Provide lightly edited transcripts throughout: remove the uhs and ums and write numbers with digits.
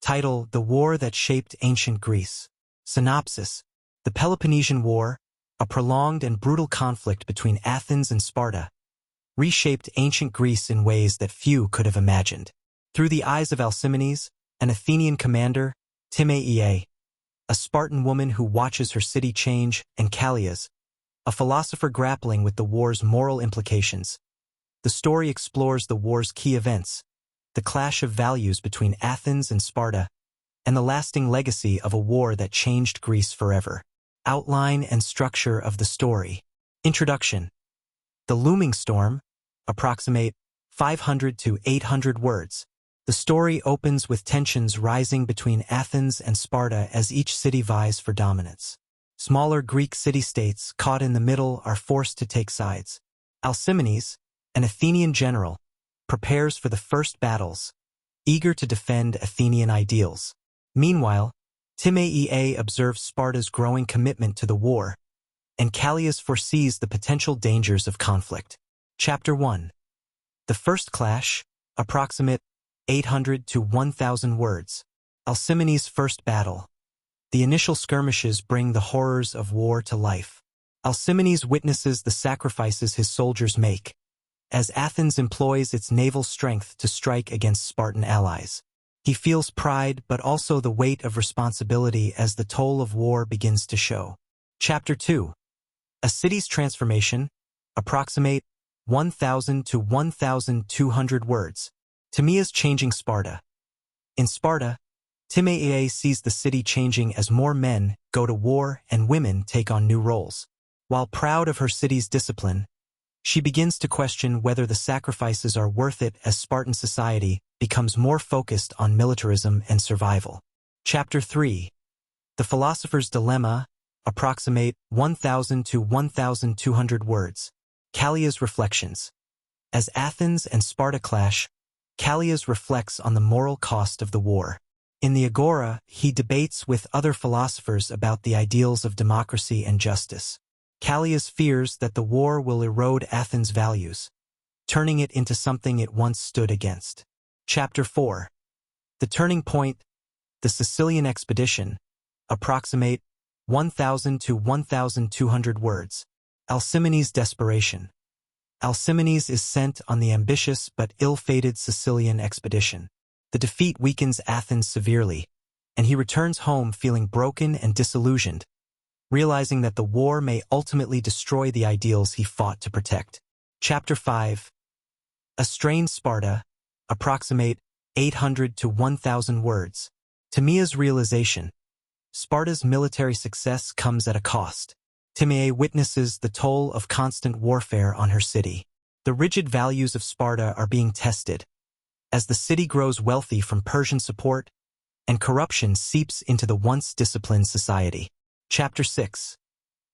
Title: The War That Shaped Ancient Greece. Synopsis: The Peloponnesian War, a prolonged and brutal conflict between Athens and Sparta, reshaped ancient Greece in ways that few could have imagined. Through the eyes of Alcimenes, an Athenian commander, Timaea, a Spartan woman who watches her city change, and Callias, a philosopher grappling with the war's moral implications. The story explores the war's key events, the clash of values between Athens and Sparta, and the lasting legacy of a war that changed Greece forever. Outline and structure of the story. Introduction. The looming storm, approximate 500 to 800 words. The story opens with tensions rising between Athens and Sparta as each city vies for dominance. Smaller Greek city-states caught in the middle are forced to take sides. Alcimenes, an Athenian general, prepares for the first battles, eager to defend Athenian ideals. Meanwhile, Timaea observes Sparta's growing commitment to the war, and Callias foresees the potential dangers of conflict. Chapter 1. The first clash, approximate 800 to 1,000 words. Alcimenes' first battle. The initial skirmishes bring the horrors of war to life. Alcimenes witnesses the sacrifices his soldiers make, as Athens employs its naval strength to strike against Spartan allies. He feels pride but also the weight of responsibility as the toll of war begins to show. Chapter 2. A city's transformation, approximate 1,000 to 1,200 words. Timaea's changing Sparta. In Sparta, Timaea sees the city changing as more men go to war and women take on new roles. While proud of her city's discipline, she begins to question whether the sacrifices are worth it as Spartan society becomes more focused on militarism and survival. Chapter 3. The Philosopher's Dilemma, approximate 1,000 to 1,200 words. Callias' reflections. As Athens and Sparta clash, Callias reflects on the moral cost of the war. In the Agora, he debates with other philosophers about the ideals of democracy and justice. Callias fears that the war will erode Athens' values, turning it into something it once stood against. Chapter 4. The Turning Point, the Sicilian Expedition, approximate 1,000 to 1,200 words. Alcimenes' desperation. Alcimenes is sent on the ambitious but ill-fated Sicilian expedition. The defeat weakens Athens severely, and he returns home feeling broken and disillusioned, realizing that the war may ultimately destroy the ideals he fought to protect. Chapter 5. A strained Sparta, approximate 800 to 1,000 words. Timaea's realization. Sparta's military success comes at a cost. Timaea witnesses the toll of constant warfare on her city. The rigid values of Sparta are being tested, as the city grows wealthy from Persian support, and corruption seeps into the once disciplined society. Chapter 6.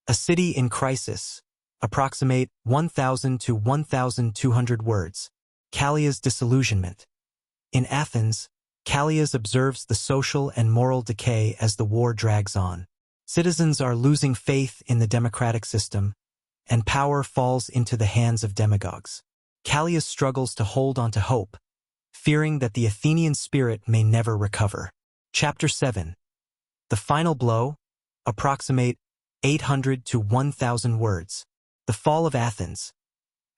A City in Crisis, approximate 1,000 to 1,200 words. Callias' disillusionment. In Athens, Callias observes the social and moral decay as the war drags on. Citizens are losing faith in the democratic system, and power falls into the hands of demagogues. Callias struggles to hold on to hope, fearing that the Athenian spirit may never recover. Chapter 7. The Final Blow, approximate 800 to 1,000 words. The Fall of Athens.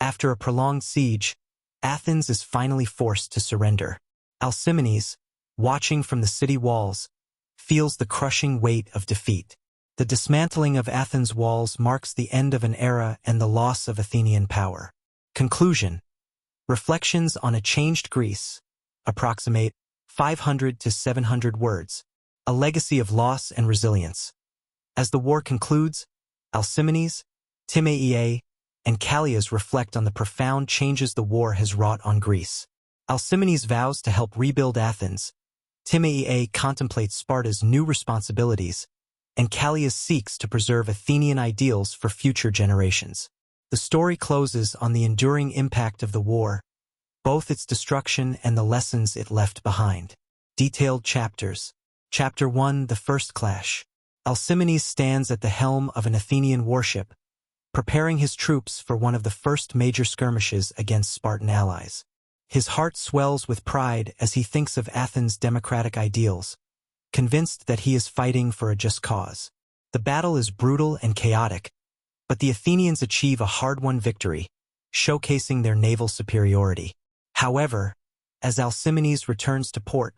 After a prolonged siege, Athens is finally forced to surrender. Alcimenes, watching from the city walls, feels the crushing weight of defeat. The dismantling of Athens' walls marks the end of an era and the loss of Athenian power. Conclusion. Reflections on a Changed Greece, approximate 500 to 700 words. A legacy of loss and resilience. As the war concludes, Alcimenes, Timaea, and Callias reflect on the profound changes the war has wrought on Greece. Alcimenes vows to help rebuild Athens, Timaea contemplates Sparta's new responsibilities, and Callias seeks to preserve Athenian ideals for future generations. The story closes on the enduring impact of the war, both its destruction and the lessons it left behind. Detailed chapters. Chapter 1. The First Clash. Alcimenes stands at the helm of an Athenian warship, preparing his troops for one of the first major skirmishes against Spartan allies. His heart swells with pride as he thinks of Athens' democratic ideals, convinced that he is fighting for a just cause. The battle is brutal and chaotic, but the Athenians achieve a hard-won victory, showcasing their naval superiority. However, as Alcimenes returns to port,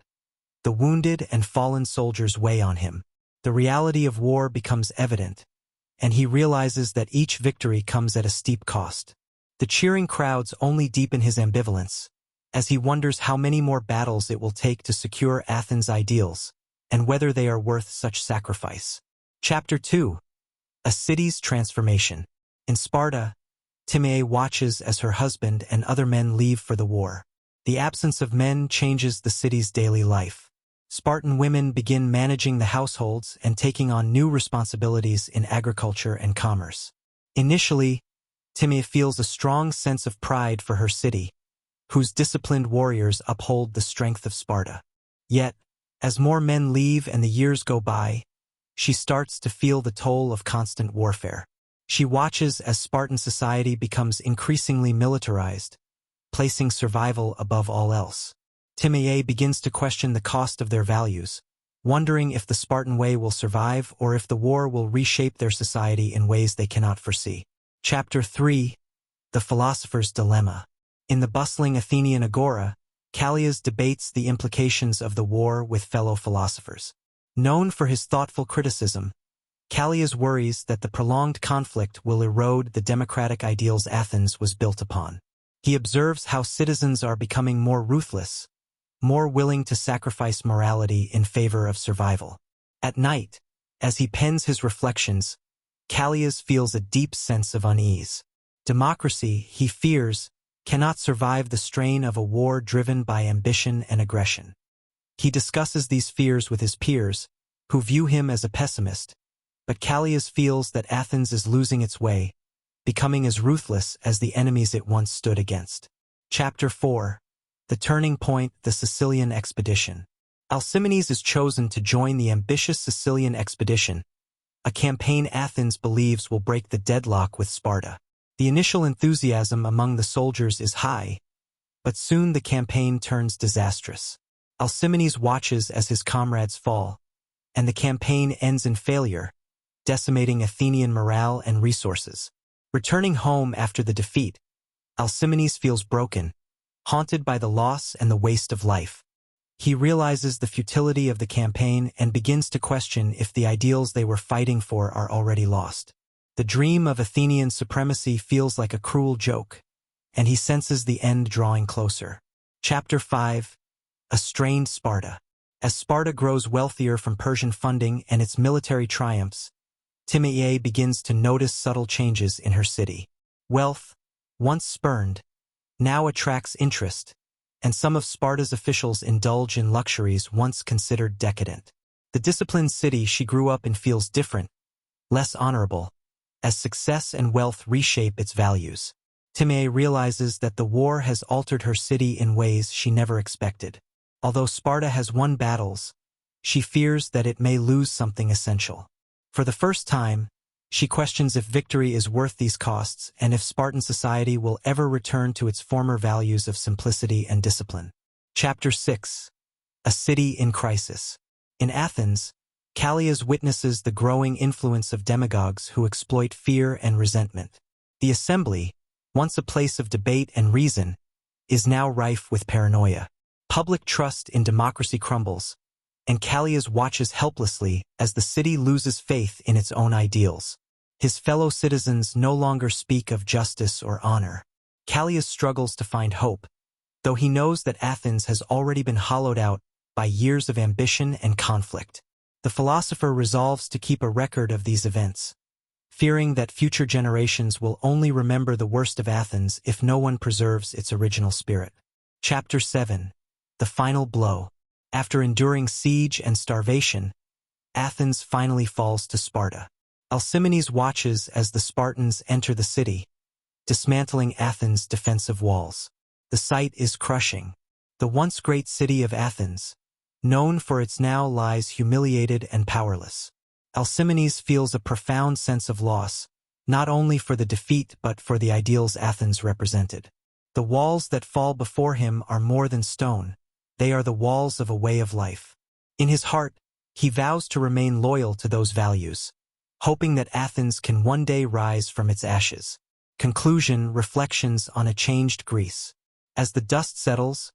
the wounded and fallen soldiers weigh on him. The reality of war becomes evident, and he realizes that each victory comes at a steep cost. The cheering crowds only deepen his ambivalence, as he wonders how many more battles it will take to secure Athens' ideals, and whether they are worth such sacrifice. Chapter 2. A City's Transformation. In Sparta, Timea watches as her husband and other men leave for the war. The absence of men changes the city's daily life. Spartan women begin managing the households and taking on new responsibilities in agriculture and commerce. Initially, Timea feels a strong sense of pride for her city, whose disciplined warriors uphold the strength of Sparta. Yet, as more men leave and the years go by, she starts to feel the toll of constant warfare. She watches as Spartan society becomes increasingly militarized, placing survival above all else. Timea begins to question the cost of their values, wondering if the Spartan way will survive or if the war will reshape their society in ways they cannot foresee. Chapter 3. The Philosopher's Dilemma. In the bustling Athenian agora, Callias debates the implications of the war with fellow philosophers. Known for his thoughtful criticism, Callias worries that the prolonged conflict will erode the democratic ideals Athens was built upon. He observes how citizens are becoming more ruthless, more willing to sacrifice morality in favor of survival. At night, as he pens his reflections, Callias feels a deep sense of unease. Democracy, he fears, cannot survive the strain of a war driven by ambition and aggression. He discusses these fears with his peers, who view him as a pessimist, but Callias feels that Athens is losing its way, becoming as ruthless as the enemies it once stood against. Chapter 4. The Turning Point, the Sicilian Expedition. Alcimenes is chosen to join the ambitious Sicilian expedition, a campaign Athens believes will break the deadlock with Sparta. The initial enthusiasm among the soldiers is high, but soon the campaign turns disastrous. Alcimenes watches as his comrades fall, and the campaign ends in failure, decimating Athenian morale and resources. Returning home after the defeat, Alcimenes feels broken, haunted by the loss and the waste of life. He realizes the futility of the campaign and begins to question if the ideals they were fighting for are already lost. The dream of Athenian supremacy feels like a cruel joke, and he senses the end drawing closer. Chapter 5. A Strained Sparta. As Sparta grows wealthier from Persian funding and its military triumphs, Timea begins to notice subtle changes in her city. Wealth, once spurned, now attracts interest, and some of Sparta's officials indulge in luxuries once considered decadent. The disciplined city she grew up in feels different, less honorable, as success and wealth reshape its values. Timea realizes that the war has altered her city in ways she never expected. Although Sparta has won battles, she fears that it may lose something essential. For the first time, she questions if victory is worth these costs and if Spartan society will ever return to its former values of simplicity and discipline. Chapter 6. A City in Crisis. In Athens, Callias witnesses the growing influence of demagogues who exploit fear and resentment. The assembly, once a place of debate and reason, is now rife with paranoia. Public trust in democracy crumbles, and Callias watches helplessly as the city loses faith in its own ideals. His fellow citizens no longer speak of justice or honor. Callias struggles to find hope, though he knows that Athens has already been hollowed out by years of ambition and conflict. The philosopher resolves to keep a record of these events, fearing that future generations will only remember the worst of Athens if no one preserves its original spirit. Chapter 7. The Final Blow. After enduring siege and starvation, Athens finally falls to Sparta. Alcimenes watches as the Spartans enter the city, dismantling Athens' defensive walls. The sight is crushing. The once great city of Athens, known for its now, lies humiliated and powerless. Alcimenes feels a profound sense of loss, not only for the defeat but for the ideals Athens represented. The walls that fall before him are more than stone. They are the walls of a way of life. In his heart, he vows to remain loyal to those values, hoping that Athens can one day rise from its ashes. Conclusion: reflections on a changed Greece. As the dust settles,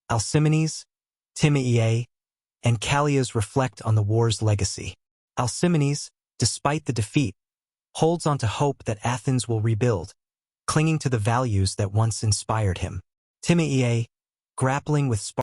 Alcimenes, Timea, and Callias reflect on the war's legacy. Alcimenes, despite the defeat, holds on to hope that Athens will rebuild, clinging to the values that once inspired him. Timea, grappling with